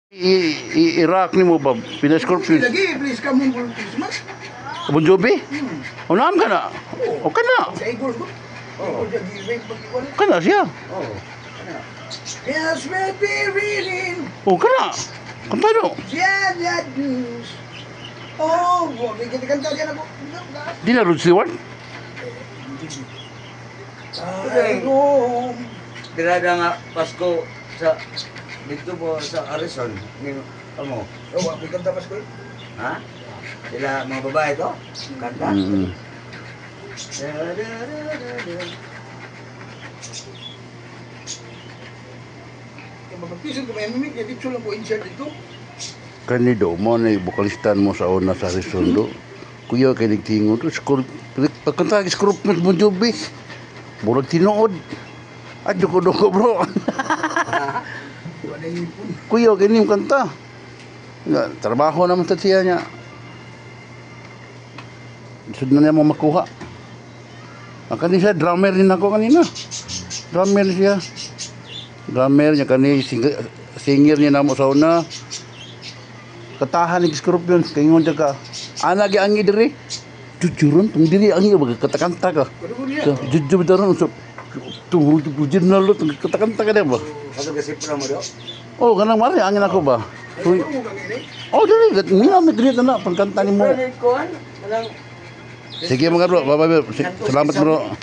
Irak ni mo ba? Pinascorpion. Lagi, please come home for Christmas. Bon Jovi? Unam ka na? O ka na? Sa Eagles ko. Ka na siya? Oh. Yes, we'll be reading. O ka na? Kanta no? Yeah, that news. Oh, boy, kita kanta diyan ako. Di na Rod Stewart? I go. Dirada nga Pasko sa dito po sa Harrison. Amo. Oh, wapi kanta pas ko. Ha? Sila mga babae to? Kanta? Mm. Mabaptisan ko may mimik, dito lang ko insert dito. Kanido mo na bukalistan mo sa una sa Risondo. Kuya kay nagtingo to pagkanta kay Scorpion Bon Jovi. Murag tinuod. Adyo ko doko bro. Wala ipon. Kuya kay nim kanta. Nga, trabaho naman ta siya niya. Sud na niya mo makuha. Ang kanina siya, drummer din ako kanina. Drummer siya. Drummer niya kanina, singer niya na mo sa una. Katahan ni Scorpion, kaingon siya ka. Anak yung angi diri. Jujuron, kung diri angi, kata-kanta ka. So, jujur daron, so, tunggu na lo, kata-kanta ka ba? Kaso kasi pro mo do? Oh, kanang mari, angin ako ba? So, oh, dili, mina may great na, pagkanta ni mo. Kuan? Walang Sige mga bro, bye-bye. Salamat bro.